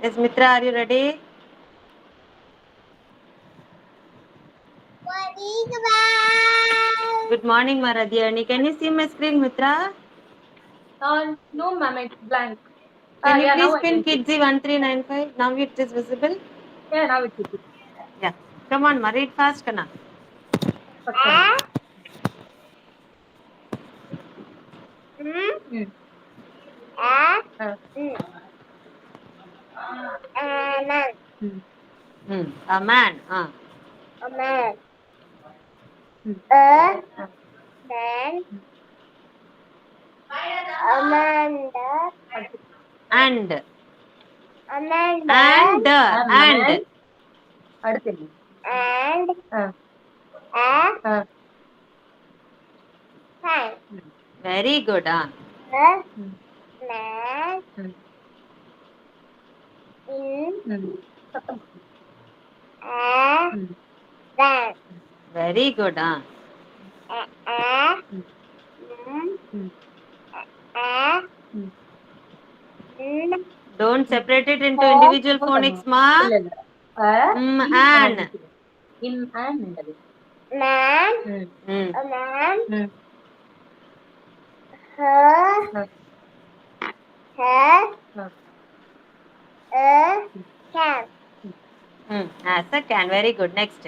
Yes, Mitra, are you ready? Good morning, Maradhyani. Can you see my screen, Mitra? No, ma'am, it's blank. Can you yeah, please now I pin can see. Kidzi 1395? Now it is visible. Yeah, now it's visible. Yeah. Come on, Ma, read fast, Kana. A man. A man. Amanda. And. Amanda. And. அடுத்து And ah a ah fan. Very good. A man ம் in ம் சத்தம் a ம் van. Very good. A ம் mm, ம் a ம் n Don't separate it into individual phonics, Ma. இல்ல இல்ல An. இன் ஆன் என்னது man. ம் A man. ம் Her. Her. ஆ A can. As a can. Very good. Next.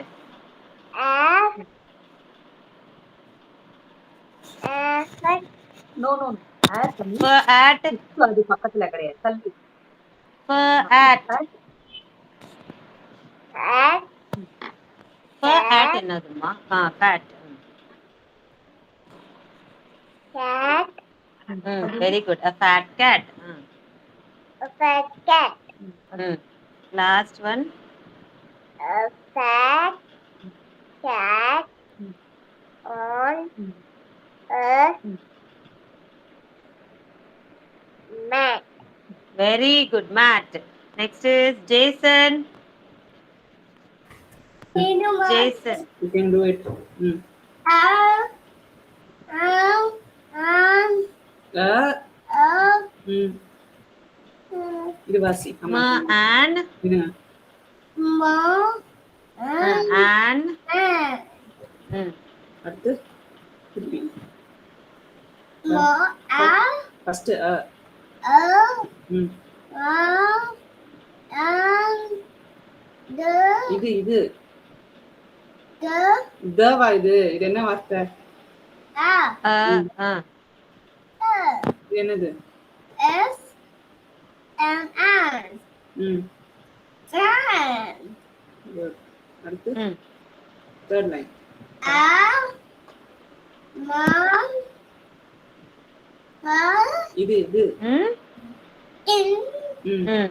A like no no add பண்ணி For at. அது பக்கத்துல கிடையாது தள்ளி For at. at For at என்னதுமா? Fat. cat. Very good. A fat cat. A fat cat. Last one. A fat cat on a mat. Very good, Matt. Next is Jason. Jason. you can do it இது வாசி Ma and. இதுங்க And. அடுத்து திருப்பி first ம் இது இது தவா இது இது என்ன வார்த்தை இது என்னது ம் Good. அடுத்து தேர்ட் லைன் இது இது ம்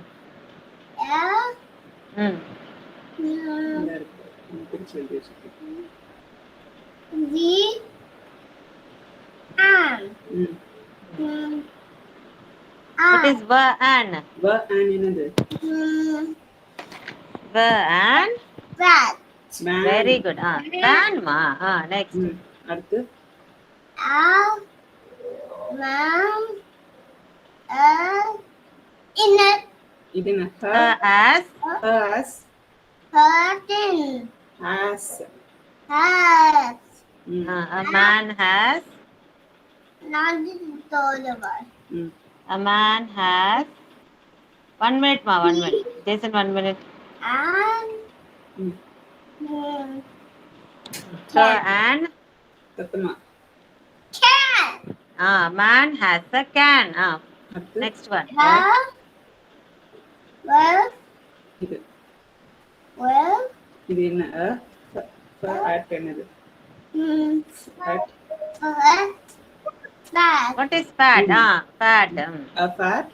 நல்லா இருக்கு பிரிச்சு எழுதி வச்சிருக்கேன் What is va an? என்னது Va an. man Very good. Van ma. Next. அடுத்து இது என்ன As. as A man has. A man has. 1 minute, ma. 1 minute. Jason, 1 minute. So, an. சத்தமா Man has a can. அடுத்து Next one. இது இது என்ன at என்னது at What is fat? Fat. a fat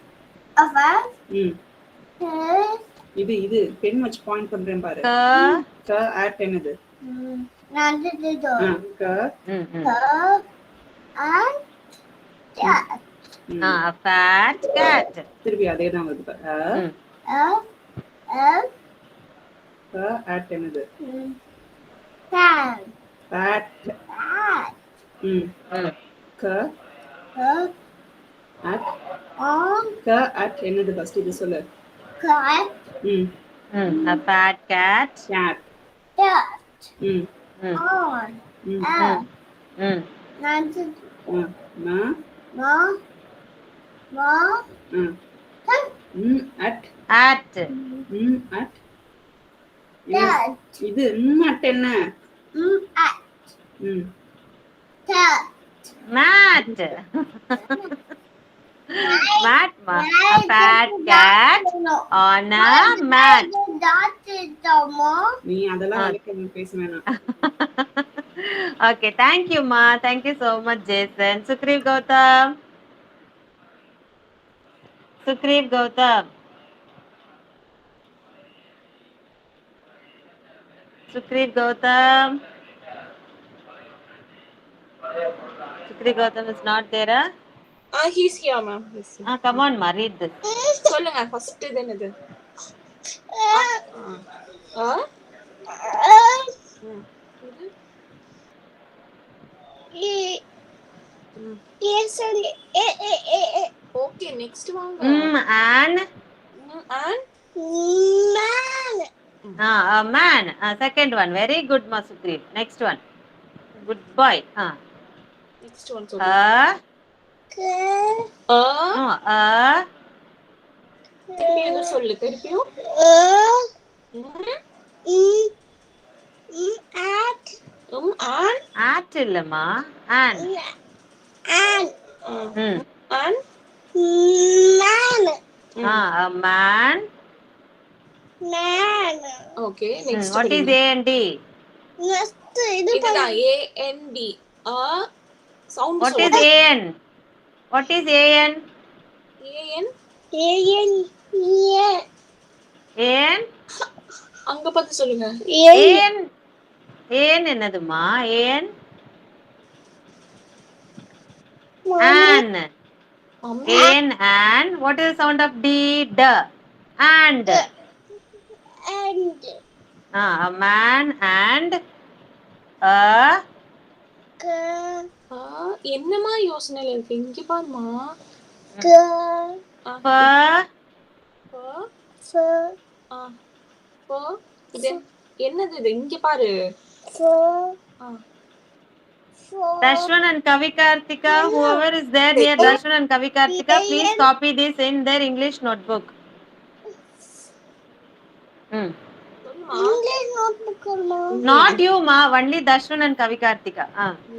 இது இது பென் வச்சு பாயிண்ட் பண்றேன் பாரு at என்னது A fat cat. திருப்பி அதே தான் வருது பாரு at என்னது fat at at என்னது ஃபர்ஸ்ட் இது சொல்லு cat, A fat cat. cat. cat, ம் on, ம் Mm. nancy, ma ma, ma, at At. at cat, இது at என்ன at, ம் cat, Mat. Mat ma. A fat cat on a mat. That is the mom. நீ அதெல்லாம் வளைக்க பேச வேணாம். Okay, thank you ma. Thank you so much Jason. Sukriv Gautam. Sukriv Gautam. Sukriv Gautam. Sukriv Gautam is not there. He's here, ma'am. He's here. Come on ma, read this. சொல்லுங்க first இது என்னது? Yes, okay next வாங்க. And and man. a man. Second one. Very good ma Sukriv. Next one. Good boy. Next one சொல்லுங்க. No, திருப்பி எது சொல்லு திருப்பியும். At. and இல்லம்மா. And. And. and Man. A man. Man. Okay next What is A and D? Next, இதுதான் A N D sound What is சொல்லுங்க. A N? What is A N? A N A N? அங்க பார்த்து சொல்லுங்க. A N. A N என்னதுமா? A N? An. Mummy A N and. What is the sound of D? D. And. And. A man and a என்னமா யோசனையில இருக்கு இங்க பாருமா. இது என்னது இது இங்க பாரு. Dashwan and Kavi Karthika, whoever is there near Dashwan and Kavi Karthika, please copy this in their English notebook. English notebook, mom. Not you ma, only Dashwan and Kavi Karthika.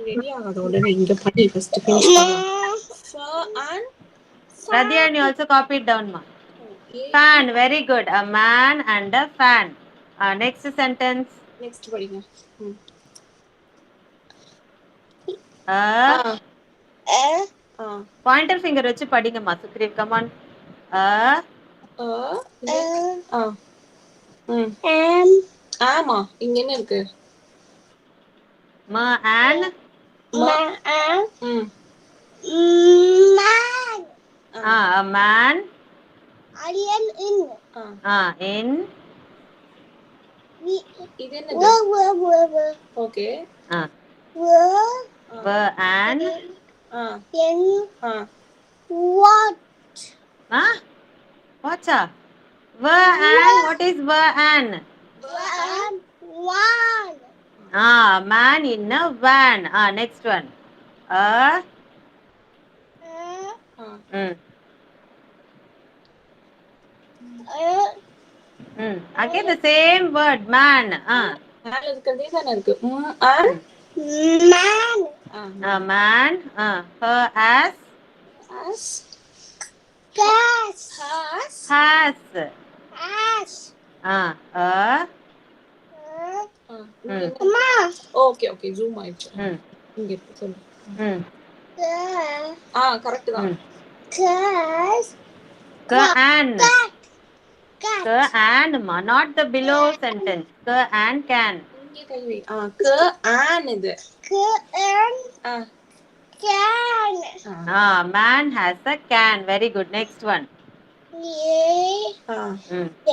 Ready ஆகாத உடனே இங்க பண்ணி first finish பண்ணு. and Radhi and you also copy it down ma. Fan, very good. A man and a fan. Next sentence. Next படிங்க. Pointer finger வச்சு படிங்க மா Sukriv, come on. ஆமா இங்க என்ன இருக்கு? Ma and Man. a man Alien in. in இது என்னது? Okay an In. What? what's a an? What is an? One. Man in a van. Next one. Again the same word, man. மேல இருக்கிறதே தான இருக்கு. Man. A man. Her as Gas. has. Mama. Okay okay zoom ஆயிடுச்சு. இங்க இருக்கு சொல்லு. Correct தான். Gas. Can. And ma, not the below sentence. And can. இங்க கை வை. an இது. Can. Can. Man has a can. Very good. Next one.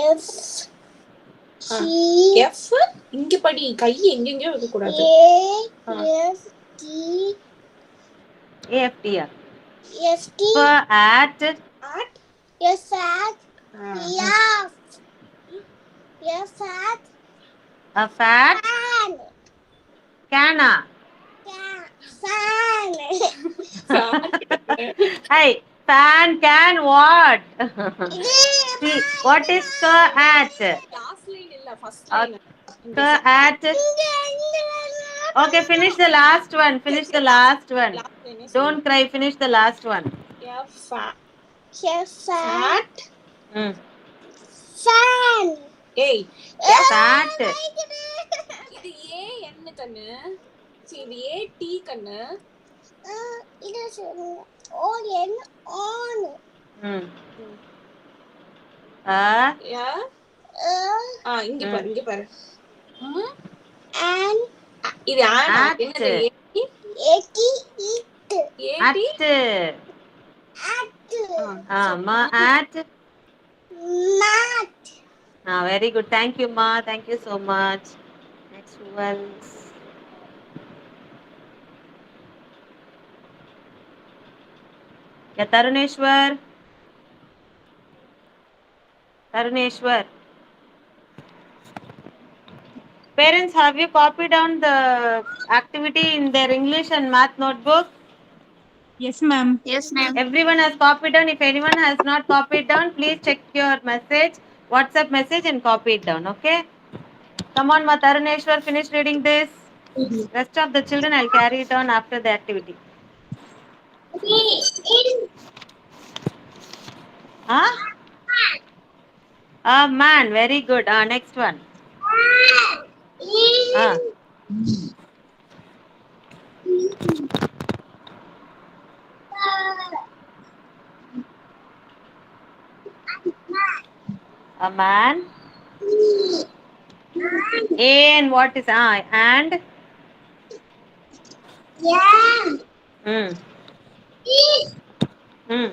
F. F இங்க படி கை எங்கெங்கயோ வைக்க கூடாது. F T AFT. F T At. S at Yes. Yes, fat A fat fan. canna. Fan. Hey, fan can what? See, what is at? Last line இல்ல first line. At. Okay, finish the last one. Finish the last one. Last line Don't cry. Finish the last one. Yeah, fat. Yes, fat Mm. fan. ஏய் Fat. இது ஏ என்ன கண்ணு? சரி இது ஏ D கண்ணு. It is on. On. Mm. யா இங்க பாரு இங்க பாரு. And இது ஆனா At. என்னது eti it. A T At. Ma at. Mat. Very good. Thank you, ma. Thank you so much. Next one. Yeah, Taruneshwar. Taruneshwar. Parents, have you copied down the activity in their English and math notebook? Yes, ma'am. Yes, ma'am. Everyone has copied down. If anyone has not copied down, please check your message, WhatsApp message, and copy it down. Okay? Come on, ma Taruneshwar, finish reading this. Rest of the children, I'll carry it on after the activity. Huh? Man, very good. Next one. A man. And what is and? Yeah. Mm. Mm.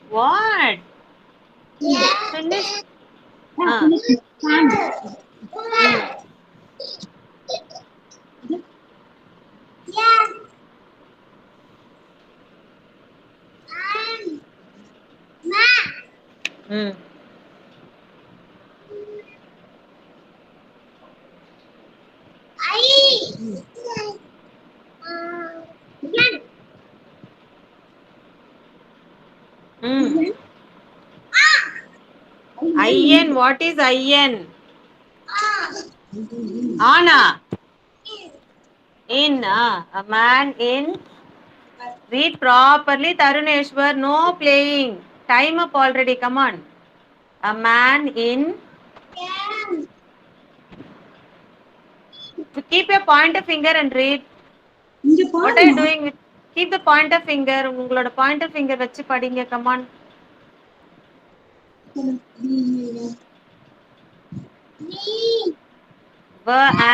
What? Yeah. Finish. Yeah. Mm. Mm. IN, what is IN? Anna. In, a man in. Read properly, Taruneshwar. No playing. Time up already. Come on. A man in. Keep your pointer finger and read. What are you doing with? Keep the pointer finger. உங்களோட pointer finger வச்சு படிங்க. Come on.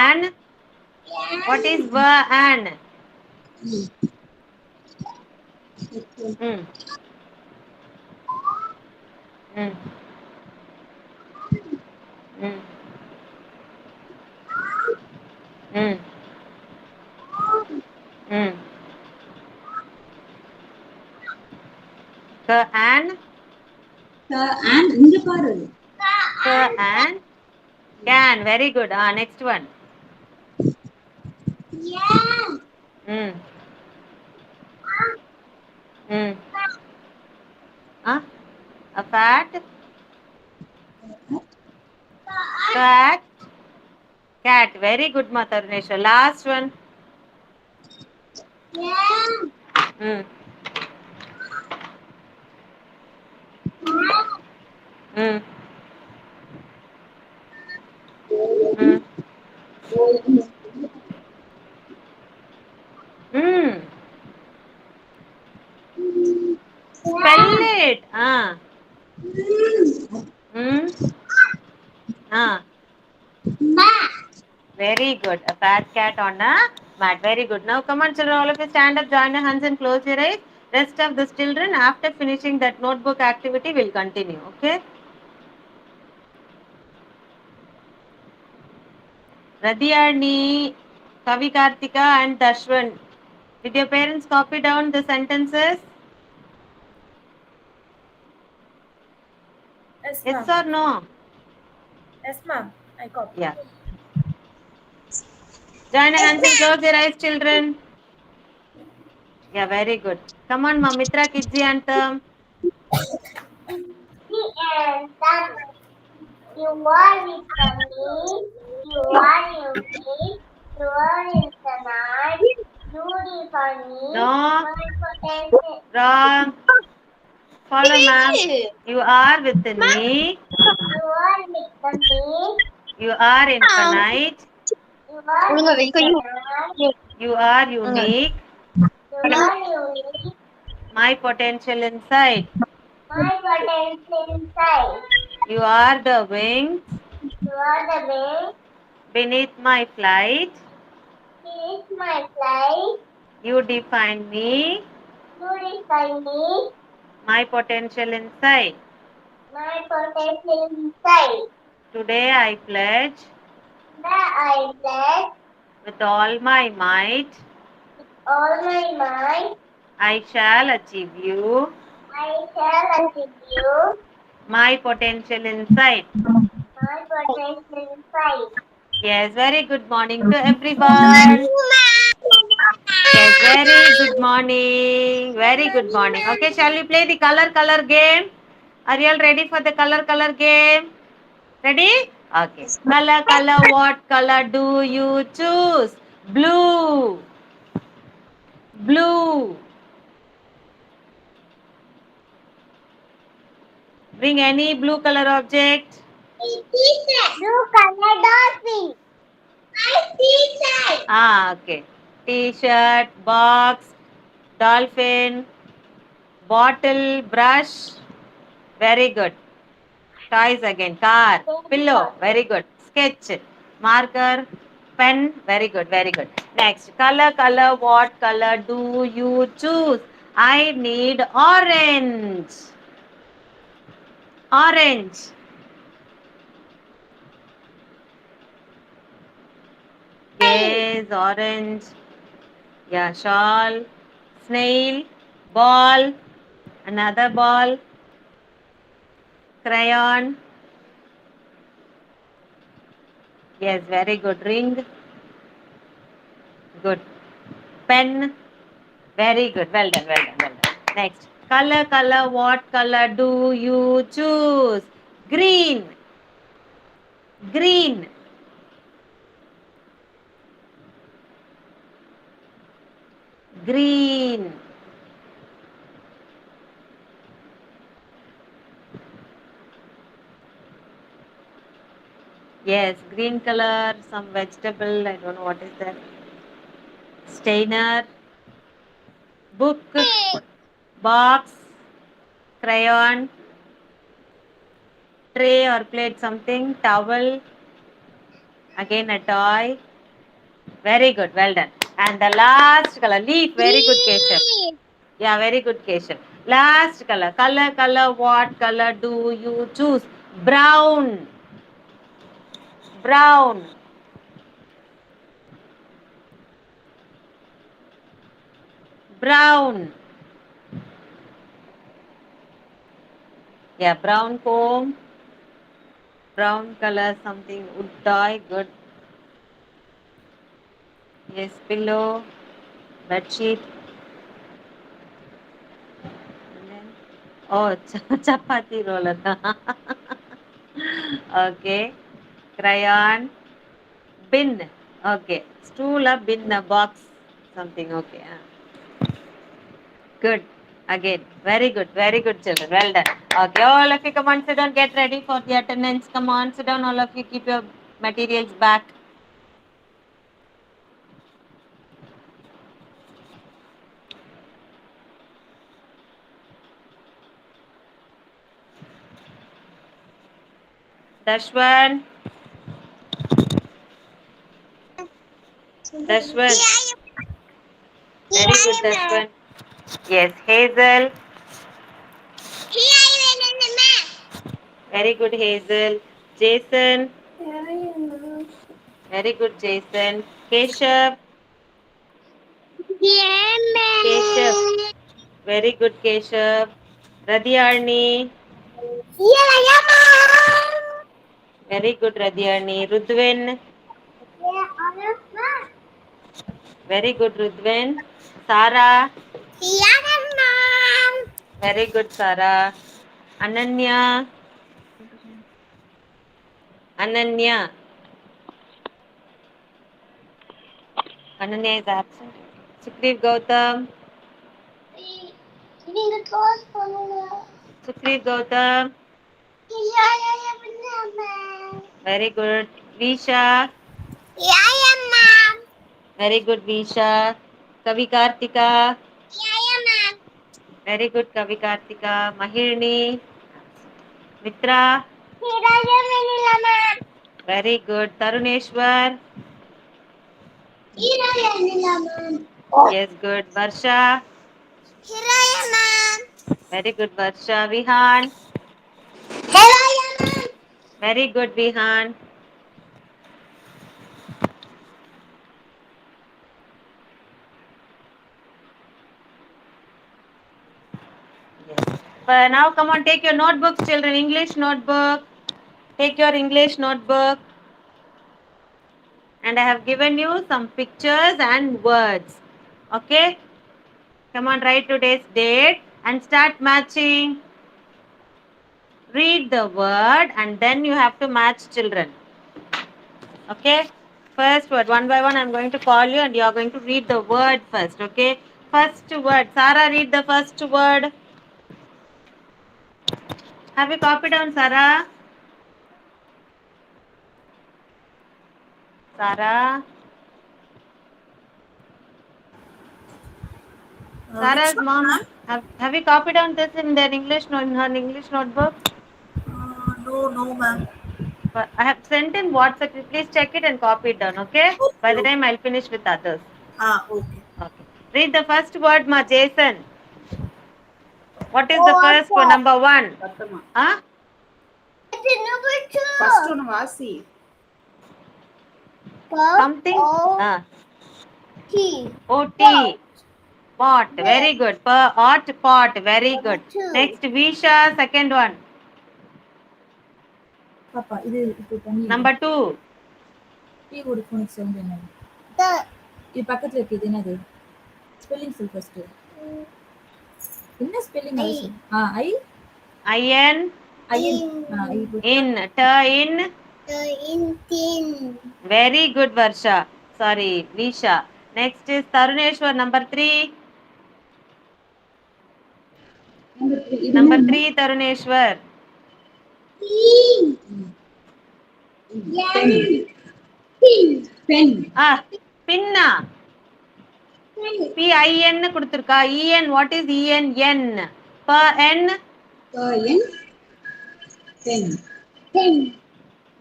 An. What is an? Mm. Mm. Mm. Mm. Mm. The an. இங்க பாரு. The an. Can. Very good. Next one. Mm. Mm. A fat. Cat. Cat. Very good, Matarunesha. Last one. Mm. Mm. Mm. Mm. Spell it. Mm. Very good. A fat cat on a mat. Very good. Now come on, children. All of you stand up, join your hands and close your eyes. Rest of the children, after finishing that notebook activity, will continue. Okay? Radhyani, Kavi Kartika and Dashwan. Did your parents copy down the sentences? Yes, Yes ma'am. or no? Yes, ma'am. I copy. Yeah. Join hands and close your eyes, children. Yeah, very good. Come on, Mamitra Kidzi anthem. and that you are with me, you are unique, you are in the night, you are for me, No, my potential. wrong. Follow, ma'am. You are with me. You are with me, You are infinite. you are in the night, You are unique. you are unique, My potential inside. my potential inside. You are the wings You are the way, beneath my flight. he is my flight, You define me. you define me, My potential inside. my potential inside. Today I pledge That I bless with all my might. all my mind, I shall achieve you. I shall achieve you, My potential inside. my potential inside. Yes, very good morning to everyone. Yes, very good morning. Very good morning. Okay, shall we play the color game? Are you all ready for the color game? Ready? Okay. Color, what color do you choose? Blue. Blue. Bring any blue color object. Blue color dolphin. My teacher. Okay. T-shirt, box, dolphin, bottle, brush. Very good. Toys again. Car, pillow. Very good. Sketch, marker, pen. Very good. Very good. Next. Color. What color do you choose? I need orange. Orange. Yes, orange. Yeah, shawl, snail, ball, another ball, crayon. Yes, very good. Ring. Good. Pen. Very good. Well done. Next. Color. What color do you choose? Green. Green. Green. Yes, green color, some vegetable, I don't know what is that. Stainer, book, box, crayon, tray or plate something, towel, again a toy. Very good, well done. And the last color, leaf, very good, Keshav. Yeah, very good, Keshav. Last color, what color do you choose? Brown. Brown. Brown. Yeah, brown comb. Brown color, something, wood toy, good. Yes, pillow, bed sheet. And then, oh, chapati roller. Okay. Crayon, bin. Okay. Stool, a bin, a box, something. Okay. Good. Again, very good, children. Well done. Okay, all of you come on, sit down, get ready for the attendance. Come on, sit down, all of you, keep your materials back. Dashwan. Dashwan. Very good, Dashwan. Yes, Hazel. Very good, Hazel. Jason. Very good, Jason. Keshav. Keshav. Very good, Keshav. Radhyarni. Very good, Radhyarni. Rudvin. Very good, Rudvin. Sara. Very good, Sara. Ananya. Ananya. Ananya is absent. Sukriv Gautam. Sukriv Gautam. Very good. Visha. Very good, Visha. Kavi Kartika. Very good, Kavi Kartika. Mahirni. Mitra. Very good. Taruneshwar. Yes, good. Varsha. Very good, Varsha. Vihan. Very good, Vihan. Yes. But now come on, take your notebooks, children. English notebook. Take your English notebook. And I have given you some pictures and words. Okay? Come on, write today's date and start matching. Read the word and then you have to match, children. Okay? First word, one by one, I'm going to call you and you are going to read the word first. Okay? First word. Sarah, read the first word. Have you copied down, Sarah? Sarah? Sarah's mom, have you copied down this in their English in her English notebook? No, ma'am. But I have sent in WhatsApp. Please check it and copy it down, okay? By the time I'll finish with others. Okay. Okay. Read the first word, ma, Jason. What is the first word? Number one. Sattama. Huh? First one Vasi. Something? O-T. Pot. Very good. Pot. Very good. Next, Visha. Second one. பாப்பா இது இப்போ பண்ணி Number two. Tea ஓட phonic sound என்ன இது பக்கத்துல இருக்கு இது என்னது ஸ்பெல்லிங் சொல் ஃபர்ஸ்ட் என்ன ஸ்பெல்லிங் அது சொல்லு ஐ I-N. I In. In. Very good, Varsha. Sorry, Visha. Next is Taruneshwar. Number three. Number three, Taruneshwar. Pinna. P-I-N கொடுத்திருக்கா. E-N. What is E-N? N. P-N.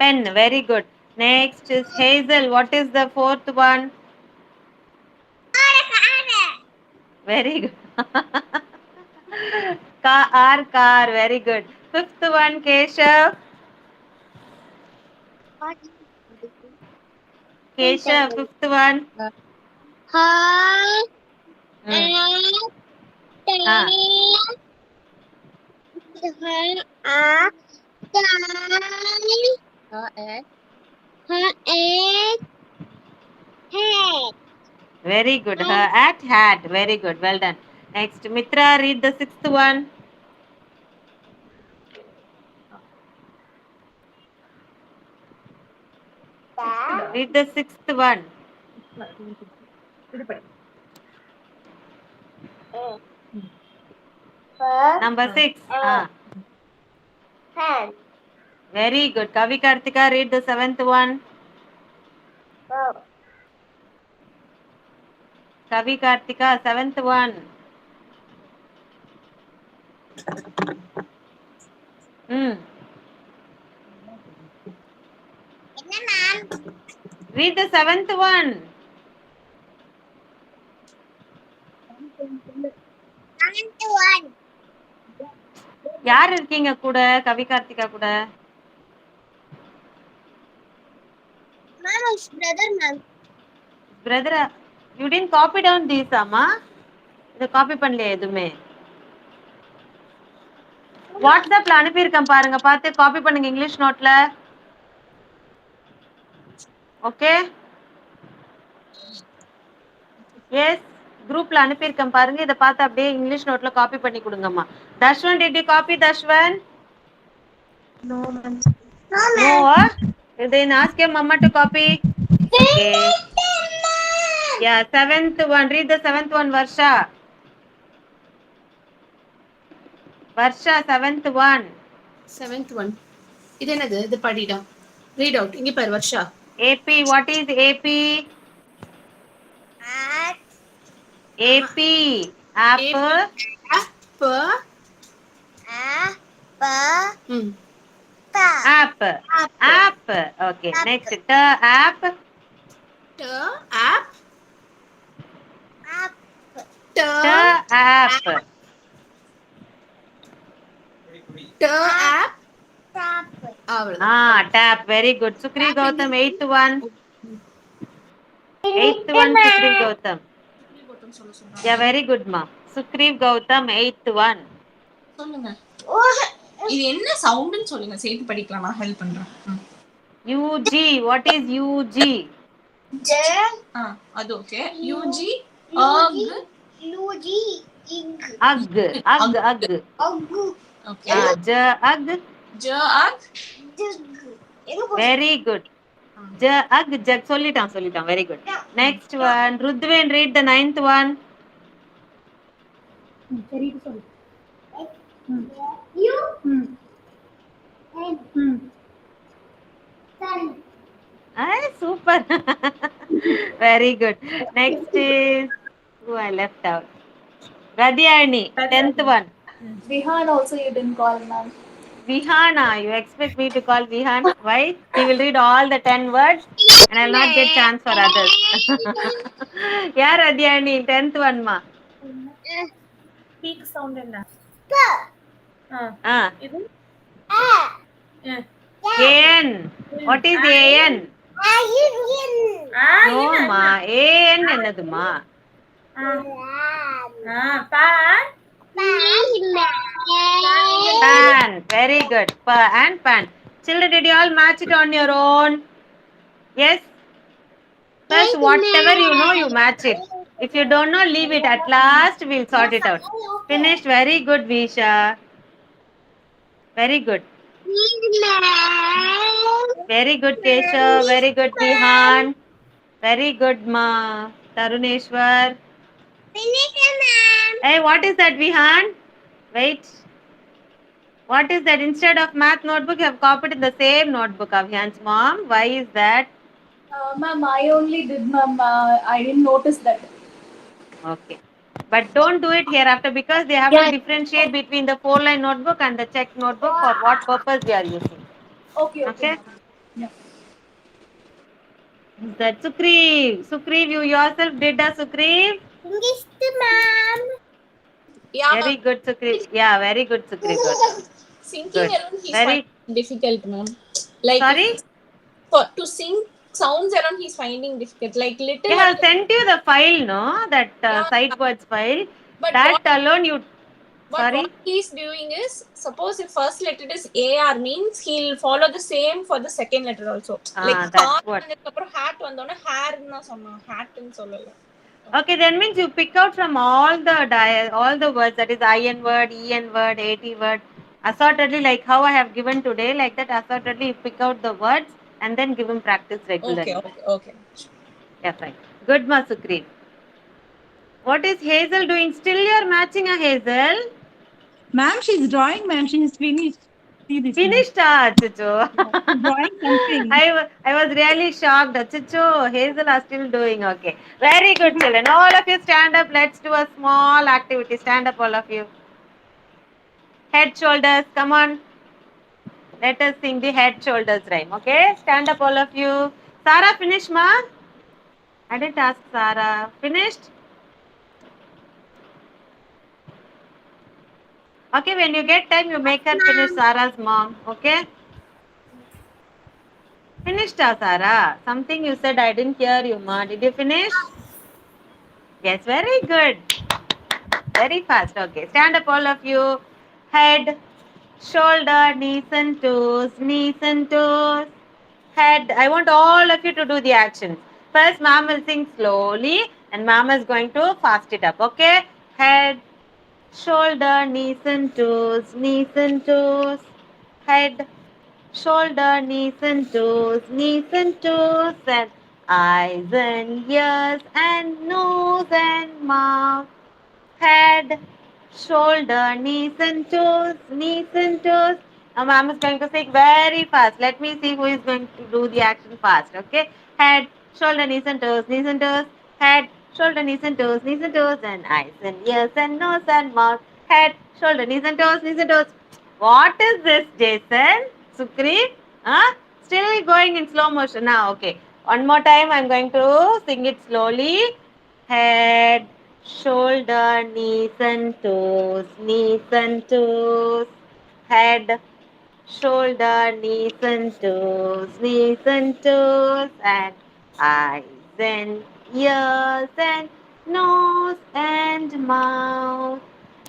Pen. Very good. Next is Hazel. What is the fourth one? Very good. Car. Very good. Fifth one, Keshav. Fifth one. Very good. Her at hat. Very good. Well done. Next, Mitra, read the sixth one. Read the sixth one. Number 6. Very good. Kavi Kartika, read the seventh one. Kavi Kartika, seventh one. Read the seventh one. யார் இருக்கீங்க கூட கவி கார்த்திகா கூட? Ma'am, his brother, ma'am. Brother. You didn't copy down these, Amma. இத copy பண்ணல எதுமே. வாட்ஸ்அப்ல அனுப்பி இருக்கேன் பாருங்க, பார்த்து காப்பி பண்ணுங்க இங்கிலீஷ் நோட்ல. ஓகே? எஸ், குரூப்ல அனுப்பி இருக்கேன் பாருங்க, இத பார்த்து அப்படியே இங்கிலீஷ் நோட்ல காப்பி பண்ணி கொடுங்கம்மா. தஷ்வன், did you copy, Dashwan? No, ma'am. No, then ask your mama to copy. Okay. Yeah, 7th one. Read the 7th one, Varsha. Varsha, 7th one. 7th one. இது என்னது? இது படிடா. Read out. இங்க பாரு Varsha. AP, what is AP? AP. Apple. Apple. App. App. Okay. Next. The app. App. The app. App. Ah, tap. Very good. Sukri Gautam, 8th one. 8th one, Sukri Gautam. Yeah, very good, ma. Sukriv Gautam, 8th one. சொல்லுங்க. இது என்ன சவுண்ட்னு சொல்லுங்க, சேர்த்து படிக்கலாம், நான் help பண்றேன். UG, what is UG? அது okay. UG Ugg. Okay. J-ug. Jug. Very good. J-ug, jag. சொல்லிட்டான். Very good. Next one. Rudvin, read the 9th one. Super. Very good. Next is who I left out. Radhyani, 10th one. Vihan also you didn't call, ma'am. Vihana, you expect me to call Vihan? Why? He will read all the 10 words and I will not get chance for others. Yeah, Radhyani, 10th one, ma. Peak sound என்ன? இது? AN. What is AN? No, ma. AN என்னது, ma? Pan. Very good. Pa and pan. Children, did you all match it on your own? Yes? First, whatever you know, you match it. If you don't know, leave it. At last, we'll sort it out. Finished. Very good, Visha. Very good. Very good, Keshav. Very good, Vihan. Very good, ma. Taruneshwar. Hey, what is that, Vihan? Wait. What is that? Instead of math notebook, you have copied in the same notebook of Vihan's mom. Why is that? Ma'am, I only did, ma'am. I didn't notice that. Okay. But don't do it hereafter because they have to differentiate between the 4-line notebook and the check notebook for what purpose they are using. Okay? Yeah. That Sukriv. Sukriv, you yourself did a Sukriv? Yeah, Very good, Sukriv. Yeah, very good, Sukriv. singing Good. around he's Very- finding difficult, ma'am. Like Sorry? to sing sounds around he's finding difficult. Like little. They have sent you the file, no? That sight words file. But That alone you... Sorry? what he's doing is, suppose if first letter is AR means he'll follow the same for the second letter also. Like that's what. அப்புறம் hat வந்தோனே hair ன்னு சொன்னா hat ன்னு சொல்லல. Okay, then means you pick out from all the words, that is IN word, EN word, AT word, assortedly, like how I have given today, like that assortedly you pick out the words and then give him practice regularly. Okay. Yeah, fine. Good, ma Sukriv. What is Hazel doing? Still you are matching a Hazel? Ma'am, she's drawing, ma'am. She is finished. See this. Finished, Chicho. Drawing something. I was really shocked. Chicho, Hazel are still doing okay. Very good, children. All of you stand up. Let's do a small activity. Stand up, all of you. Head, shoulders. Come on. Let us sing the head, shoulders rhyme. Okay? Stand up, all of you. Sarah, finish, ma? I didn't ask Sarah. Finished? Okay, when you get time, you make her finish Sarah's mom. Okay? Finished, Sarah? Something you said I didn't hear you, ma. Did you finish? Yes, very good. Very fast. Okay, stand up, all of you. Head, shoulder, knees and toes, knees and toes. Head. I want all of you to do the actions. First, ma'am will sing slowly, and ma'am is going to fast it up. Okay? Head, shoulder, knees and toes, knees and toes. Head, shoulder, knees and toes, and eyes and ears and nose and mouth. Head, shoulder, knees and toes, knees and toes. Now, ma'am is going to say very fast. Let me see who is going to do the action fast. Okay? Head, shoulder, knees and toes, knees and toes. Head, shoulder, knees and toes, and eyes and ears and nose and mouth. Head, shoulder, knees and toes, knees and toes. What is this, Jason? Sukri? Huh? Still going in slow motion now. Okay. One more time. I'm going to sing it slowly. Head, shoulder, knees and toes, knees and toes. Head, shoulder, knees and toes, knees and toes. And eyes and ears and nose and mouth.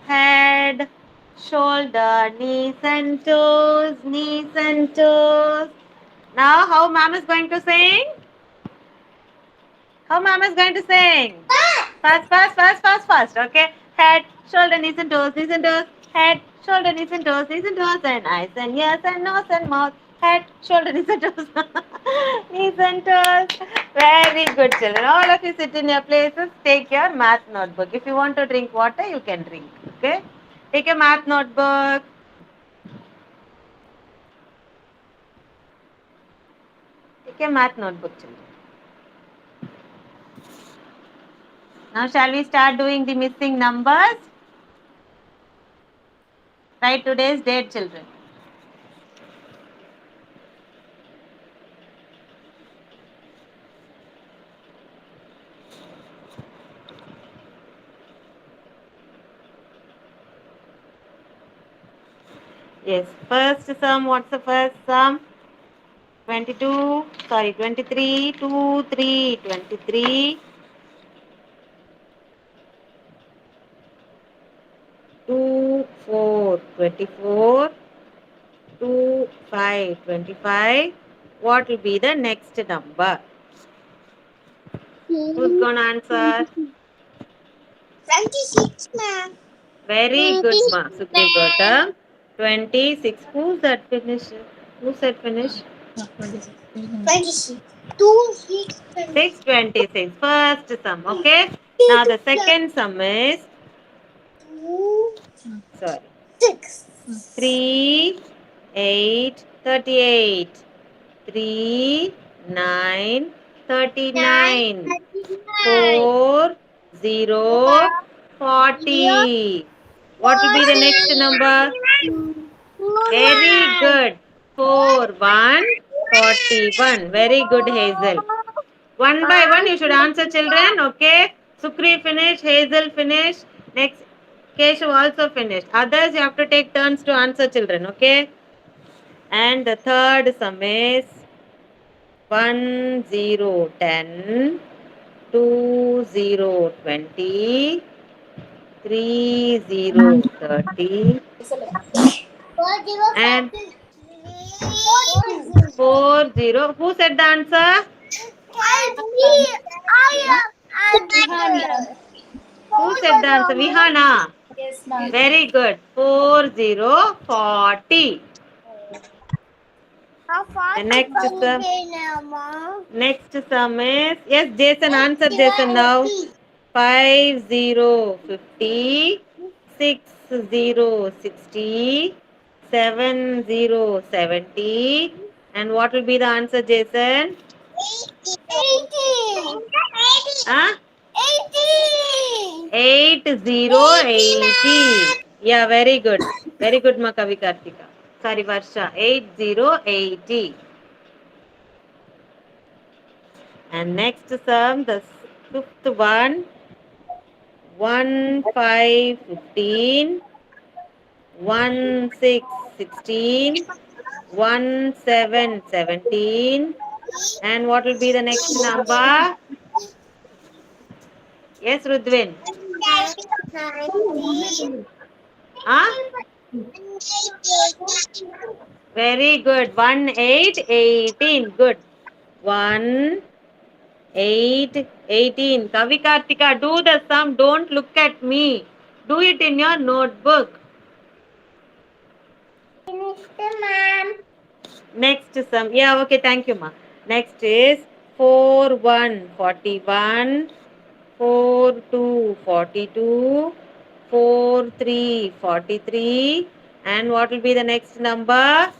Head, shoulder, knees and toes, knees and toes. Now, how ma'am is going to sing? How ma'am is going to sing? Fast, fast, fast, fast, fast. Okay. Head, shoulder, knees and toes, knees and toes. Head, shoulder, knees and toes, knees and toes. And eyes and ears and nose and mouth. Head, shoulder, knees and toes. Knees and toes. Very good, children. All of you sit in your places. Take your math notebook. If you want to drink water, you can drink. Okay. Take a math notebook. Take a math notebook, children. Now, shall we start doing the missing numbers? Write today's date, children. Yes, first sum, what's the first sum? 23, 2, 3, 23. 2, 4, 24. 2, 5, 25. What will be the next number? Who's going to answer? 26, ma'am. Very good, ma. Sukri Gautam. 26. Who's that finish? Who said finish? 26. 2, 6, 626. First sum, okay? Now the second sum is, 2, sorry, 6. 3, 8, 38. 3, 9, 39. 4, 0, 40. What will be the next number? Very good. 4, 1, 41. Very good, Hazel. One by one, you should answer, children. Okay. Sukri finish. Hazel finish. Next, Keshav also finished. Others, you have to take turns to answer, children. Okay. And the third sum is 1, 0, 10. 2, 0, 20. 3, 0, 30. And 4, 0. Who said the answer? Who said the answer? Vihana. Yes, ma'am. Very good. 4, 0, 40. The next sum is, yes, Jason, answer Jason now. 5, 0, 50. 6, 0, 60. 7, 0, 70. And what will be the answer, Jason? 18. Huh? 18. 8, 0, 80. Yeah, very good. Very good, Makavi Kartika. Sorry, Varsha. 8, 0, 80. And next sum, the fifth one. 1, 5, 15. 1, 6, 16. 1, 7, 17. And what will be the next number? Yes, Rudvin. 90. Huh? Very good. 1, 8, 18. Good. 1, 8, 18. Kavi Kartika, do the sum. Don't look at me. Do it in your notebook. Finished, ma'am. Next sum. Yeah, okay. Thank you, ma. Next is 4, 1, 41. 4, 2, 42. 4, 3, 43. And what will be the next number?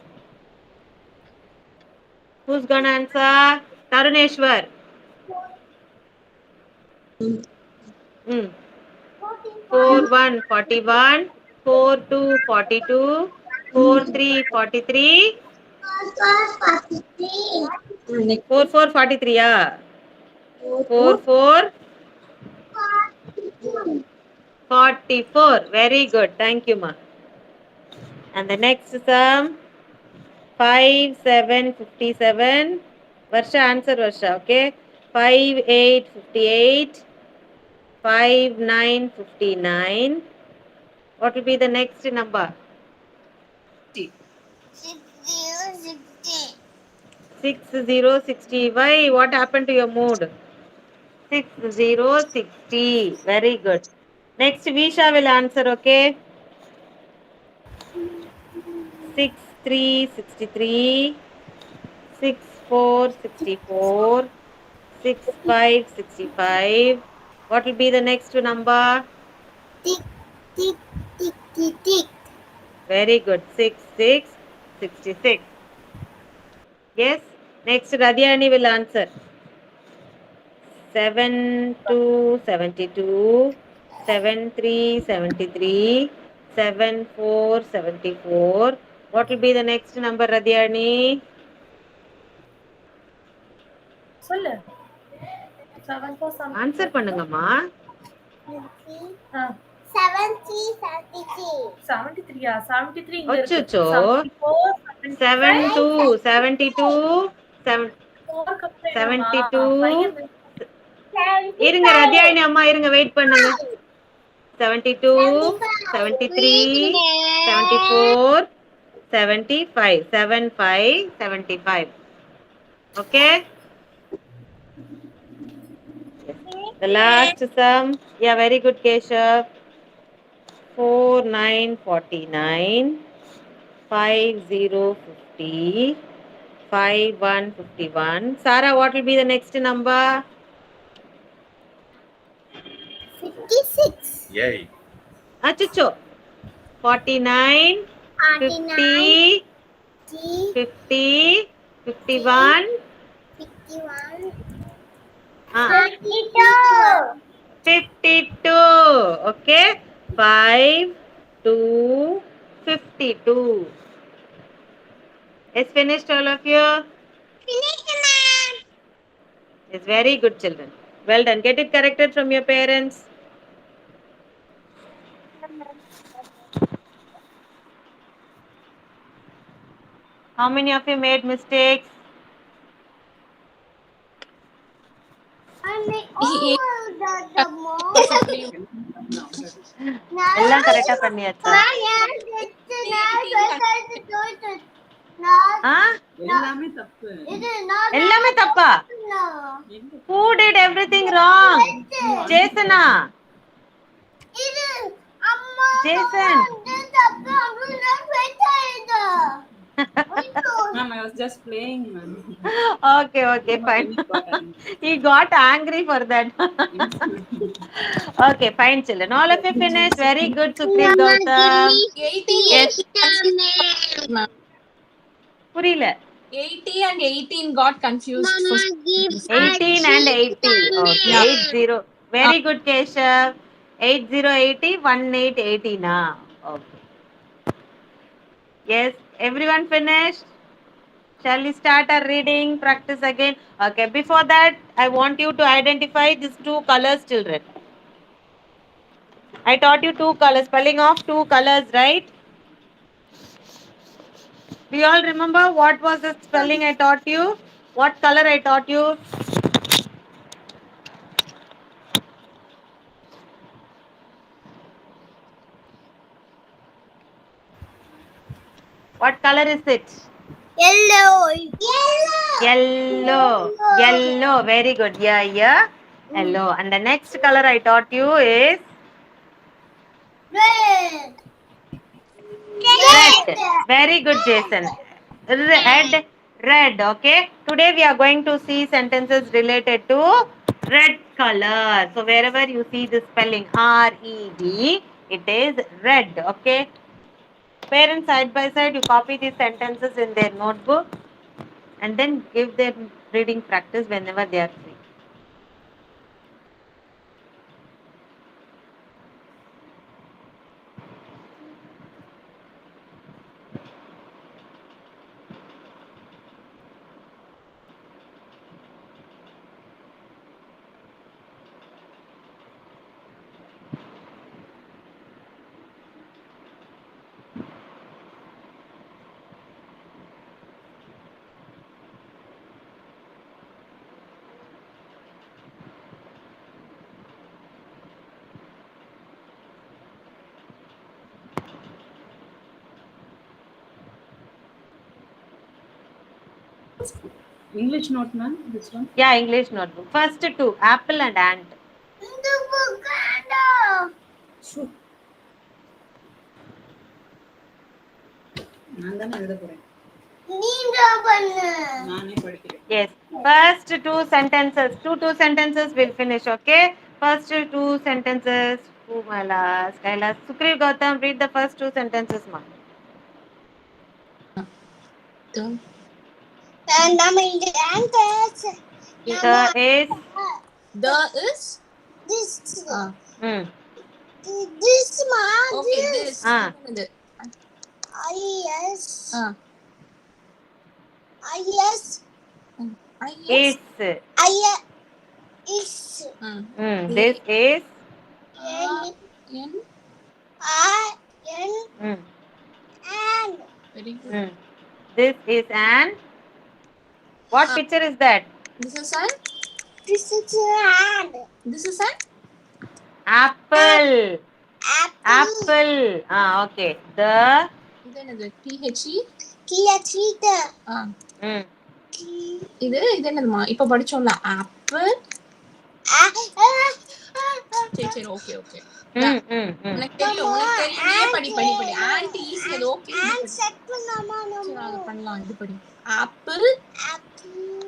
Who's gonna answer? Taruneshwar. 4, 1, 41. 4, 2, 42. 4, 3, 43. 4, 4, 43. Yeah. 4, 4, 44. Very good. Thank you, ma. And the next sum 5, 7, 57. Varsha, answer Varsha. Okay. 5, 8, 58. 5, 9, 59. What will be the next number? 60. 60. 60, 60. Why? What happened to your mood? 60, 60. Very good. Next, Visha will answer, okay? 6, 3, 63. 6, 4, 64. 6, 5, 65. What will be the next number? Tick, tick, tick, tick, tick. Very good. 6, 6, 66. Yes. Next, Radhyani will answer. 7, 2, 72. 7, 3, 73. 7, 4, 74. What will be the next number, Radhyani? சொல்லு 7 4 Answer பண்ணுங்கம்மா. 73, 73. 73 73 இங்க இருக்கு அச்சச்சோ. 74 72, 72, 72. இருங்க ரத்யாயினி அம்மா இருங்க wait பண்ணுங்க. 72, 73, 74, 75. 75, 75. Okay? The last sum. Yeah, very good, Keshav. 4, 9, 49. 5, 0, 50. 5, 1, 51. Sarah, what will be the next number? 56. Yay. Achucho. 49, 50, 50, 51. 51. Ah, 52. 52. Okay. 5, 2, 52. Is finished, all of you? Finished, ma'am. It's very good, children. Well done. Get it corrected from your parents. How many of you made mistakes? The most. எல்லாம் கரெக்டா பண்ணியாச்சா? ஆ? எல்லாமே தப்பு. எல்லாமே தப்பா? Who did everything wrong? Jasona. Jason. Ma'am, I was just playing, ma'am. Okay, fine. He got angry for that. Okay, fine, children. All of you finished. Very good, Sukhdeep Gautam. 80 Yes. புரியல. 80 and 18 got confused. 18 and 80. Okay, 80. Very good, Keshav. 80, 80, 18, 80 now. Okay. Yes, everyone finished? Shall we start our reading practice again? Okay, before that, I want you to identify these two colors, children. I taught you two colors, spelling of two colors, right? Do you all remember what was the spelling I taught you? What color I taught you? What color is it? Yellow. Yellow. Very good. Yeah. Yellow. And the next color I taught you is Red. red. Very good, Jason. Red. Okay. Today we are going to see sentences related to red color. So wherever you see the spelling R-E-D, it is red. Okay. Parents, side by side, you copy these sentences in their notebook and then give them reading practice whenever they are free. English note, ma'am, this one. Yeah, English notebook. First two, apple and ant. Sure. நான் தானே எழுத போறேன். நானே படிக்கிறேன். Yes. First two sentences. Two sentences will finish. Okay. First two sentences. Kailas. Sukriv Gautam, read the first two sentences, ma. And I'm in the answers. The is. This. Hmm. This man. Okay, this. This. I-S. Is. I-S. This is. N. Hmm. And. Very good. This is an. What picture is that? This is an. This is hand. This is an. Apple. Apple. Okay. The. Then is it T-H-E? Theater. இது என்னதுமா இப்ப படிச்சோம்ல apple. சரி okay உனக்கு தெரியும் நீ படி anti easy அது okay And set பண்ணாமா சரி அது பண்ணலாம் இது படி ஆப்பிள்.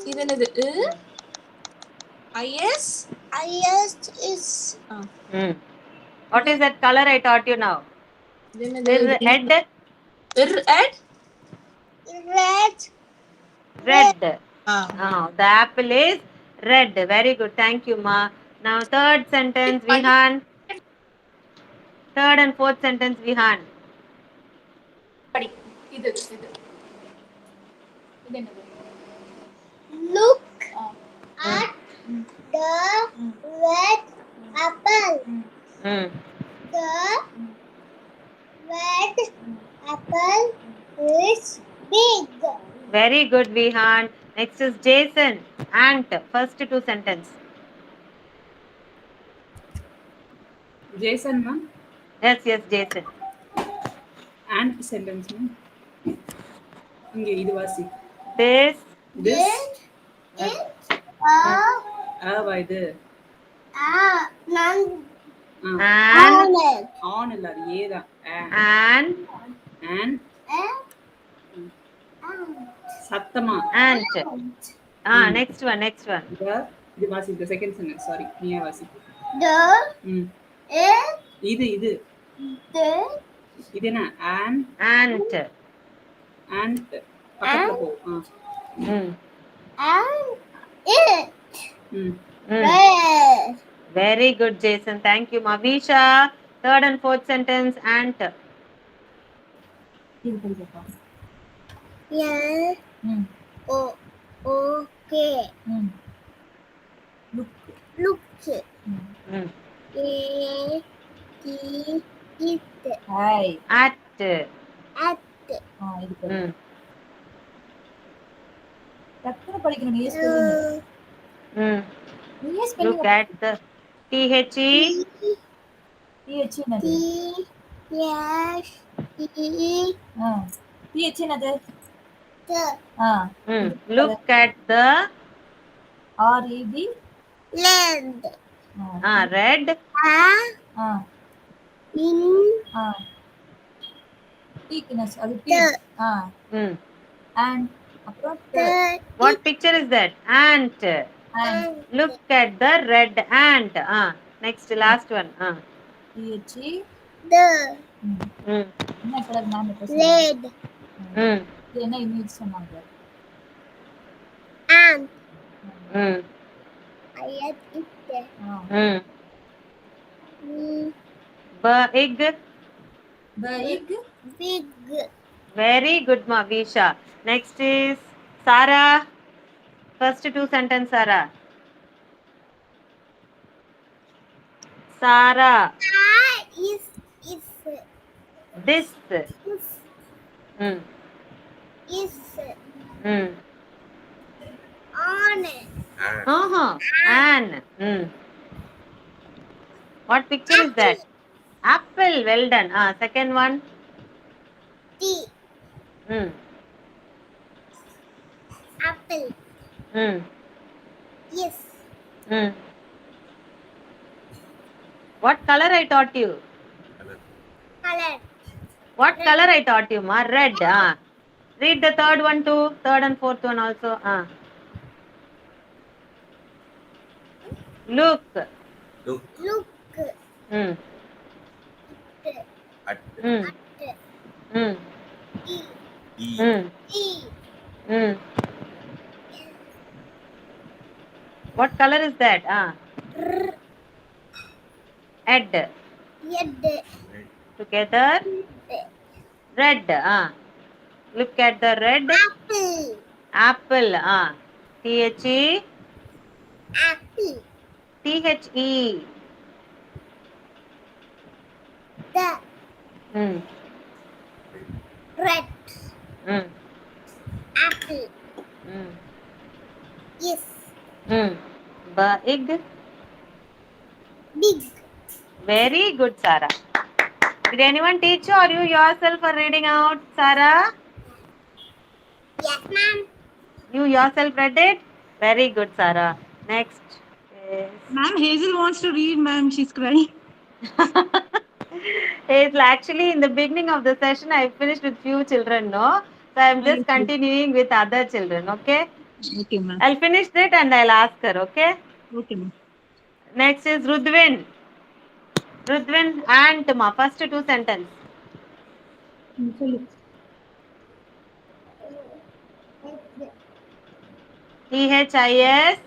இது என்னது I-S is. What is that color I taught you now? இது என்னது Red. Red. The apple is red. Very good. Thank you, ma. Now third sentence, Vihan. Third and fourth sentence, Vihan. படி இது என்னது Look at the red apple. The red apple is big. Very good, Vihan. Next is Jason. Ant. First two sentence. Jason, ma'am. Yes, Jason. And sentence, ma'am. இங்க இது வாசி. This. வா இது. On இல்ல அது ஏ தான். And சத்தமா. Ant. Next one. இது வாசி the second sentence. Sorry. நீயே வாசி. இது இது என்ன? Ant. பக்கத்துல போ. Red. Very good, Jason. Thank you, Mavisha. Third and fourth sentence, ant. இது படிக்கப்பா. Okay. Look. Hi At. இது படி. டக்குனு படிக்கணும் நீ ஸ்பெல்லிங். நீ spelling Look at the T-H-E. T-H என்னது? T-H-E. TH என்னது? The ஆ. Look at the RED. land. red. ஆ. In ஆ. Thickness. அது T. the ஆ. Mm. And அப்புறம் the What picture is that? Ant. and Look at the red ant. Next, last one. TH. the Mm. என்ன colour ma'am இப்ப சொன்னாங்க? red Mm. இது என்ன இமேஜ் சொன்னாங்க? and Mm. I had it. Ah. Mm. Mm, Big. Big. big Very good, Mavisha. Next is Sarah. First two sentence, Sarah. Sarah. is This. is Mm. is Mm. on An. Mm. What picture is that? Apple. Well done. Second one. the Mm. apple Mm. yes Mm. What color I taught you? color What color I taught you, ma? Red. Read the third one too. Third and fourth one also. Look. look Mm. Mm. Mm. Mm. e Mm. What color is that? Red. yed Together. Red. Look at the red. apple Apple. T-H-E. apple T-H-E. the Mm. red Mm. apple Mm. yes Mm. Big. big Very good, Sarah. Did anyone teach you or you yourself are reading out, Sarah? yes ma'am You yourself read it? Very good, Sarah. Next is Ma'am, Hazel wants to read, ma'am. She's crying. it's actually in the beginning of the session I finished with few children, no? So I'm just Okay. continuing with other children, okay? Okay, ma'am. I'll finish it and I'll ask her, okay? Okay, ma'am. Next is Rudvin. Rudvin and Ma. First two sentence. T-H-I-S.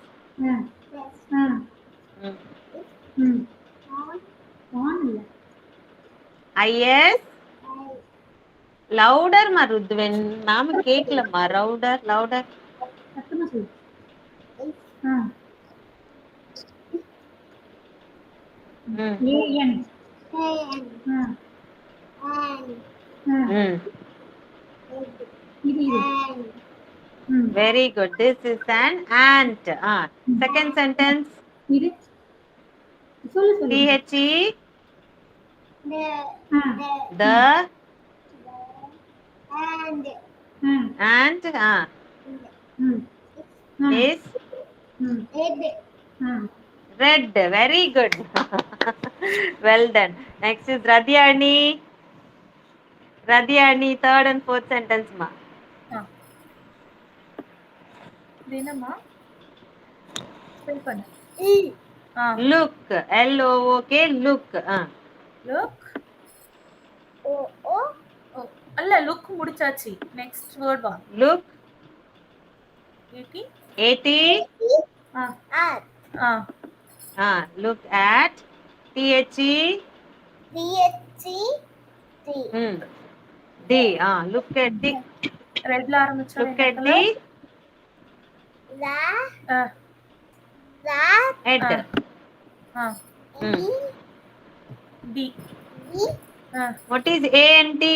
I-S. Louder, ma Rudvin. Ma'am கேக்கல ma. Louder, louder. Mm. Mm. Very good. This is an ant. Second sentence. T-H-E. The and is red. Very good. Well done. Next is Radhyani. Radhyani, third and fourth sentence, ma. இது என்னம்மா spell பண்ணு Look. L-O-O-K. Look. Look o அல்ல look முடிச்சாச்சு next word வா Look. A T A-T. at Look at. T-H-E. D. Look at the. ரெட்ல ஆரம்பிச்சா Look at the head. D What is A and T?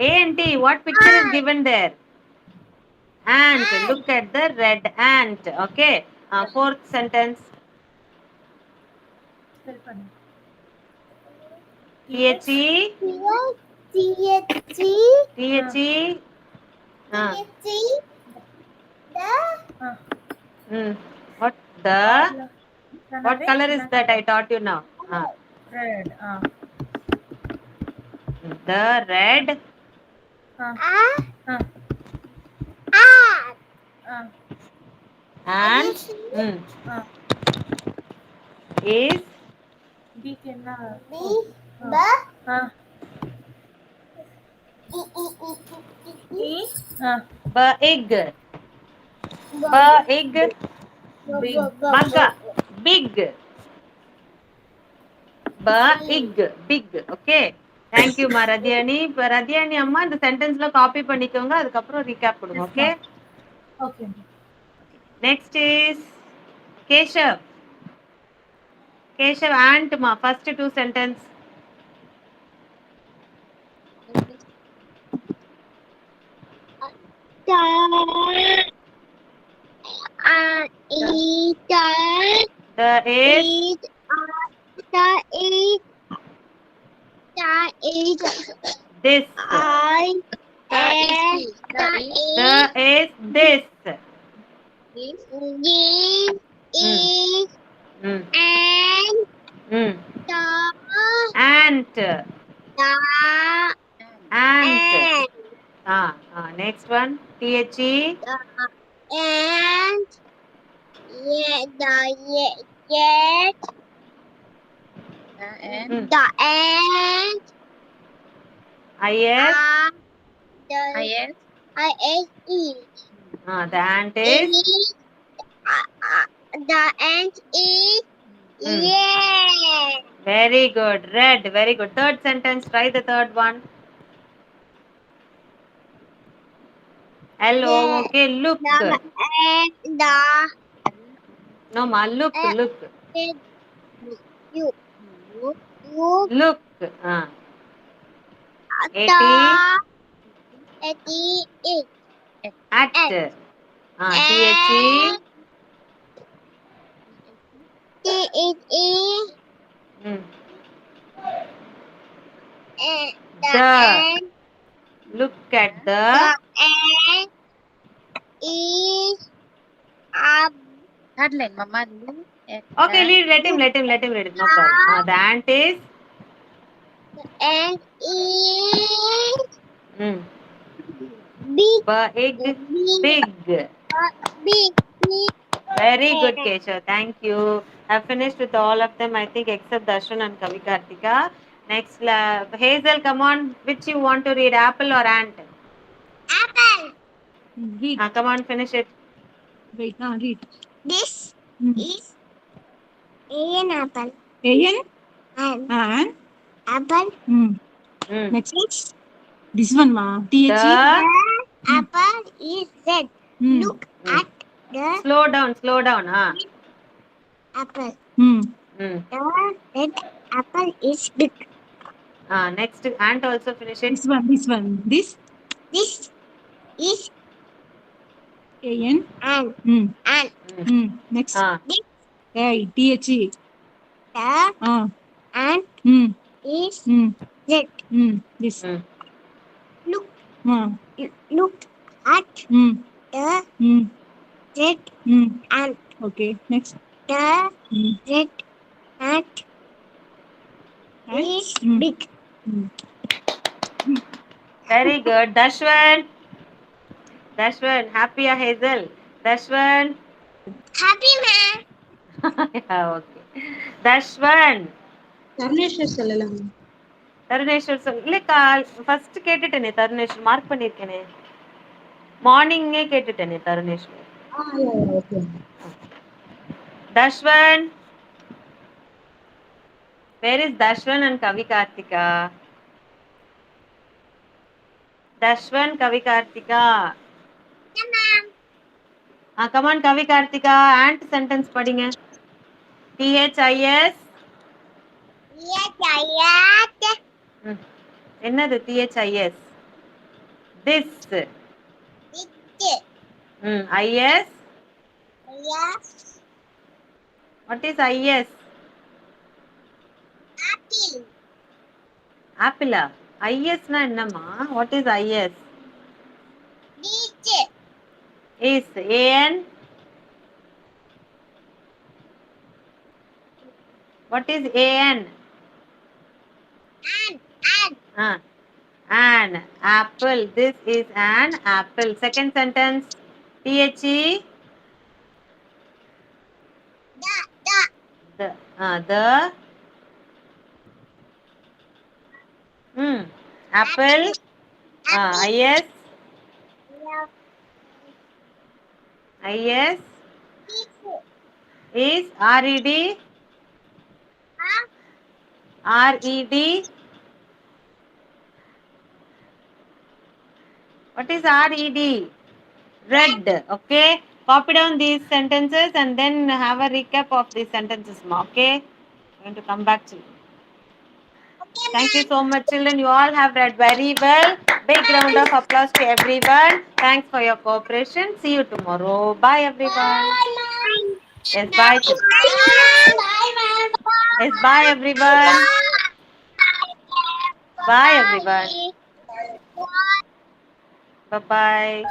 A and T. What picture is given there? Ant. Look at the red ant. Okay. Fourth sentence. Spell பண்ணு T-H-E. T-H-E. T-H-E. T-H-E. The. What? The. What color is that? I taught you now. Red. The red. And is B can B. E. big. Big. Baga. Big. Big. Okay. Thank you, ma. Radhyani amma இந்த சென்டென்ஸ்ல copy பண்ணிக்கோங்க, அதுக்கப்புறம் recap கொடுங்க. Okay. Okay. Next is Keshav. Ant ma. First two sentence. The is this. The is this. Ant. Next one. T-H-E. And the ant. I-S. I-S-E. The ant is. The ant is. Yeah. Very good. Red. Very good. Third sentence. Try the third one. Hello. Okay. Look. No, ma. Look. You. Look. At. T-H-E. The. Look at the. ant is Headline, Mama. Okay, let him read it. No problem. The ant is. ant is Big. big. Very good, Keshav. Thank you. I've finished with all of them, I think, except Darshan and Kavi Kartika. Next, Hazel, come on. Which you want to read, apple or ant? Apple. Read. Come on, finish it. Wait, read. This is an apple. A-N? And And? apple. Next. This one, ma. T-H-E? The apple is red. Look at the slow down. apple. The red apple is big. Next, ant also finish it. This one. This is A-N? ant. Next. This T-H-E? the ant is red. This. Look at the red ant. Okay, next. The red ant is big. Very good. Dashwan, happy ya, Hazel? Dashwan. Happy man. Yeah, okay. Dashwan. தருணேஸ்வர் சொல்லலாம். தருணேஸ்வர் இல்லக்கா, first கேட்டுட்டேனே தருணேஸ்வர், mark பண்ணிருக்கேனே. மார்னிங்கே கேட்டுட்டேனே தருணேஸ்வர். Okay. Dashwan. Where is Dashwan and Kavi Kartika? Dashwan, Kavi Kartika. Come on, Kavi Kartika. Ant sentence padinga. T-H-I-S. என்னது T-H-I-S? This. I-S. What is I-S? Apple. Apple. IS na ennama? What is IS? Teacher. Is AN? What is AN? And. An apple. This is an apple. Second sentence. THE. The. The. Apple. IS. IS. Is RED. RED. What is RED? Red. Okay. Copy down these sentences and then have a recap of these sentences. Okay. I'm going to come back to you. Thank you so much, children. You all have read very well. Big round of applause to everyone. Thanks for your cooperation. See you tomorrow. Bye, everyone. Yes, bye. Yes, bye, everyone. Bye, everyone. Bye-bye.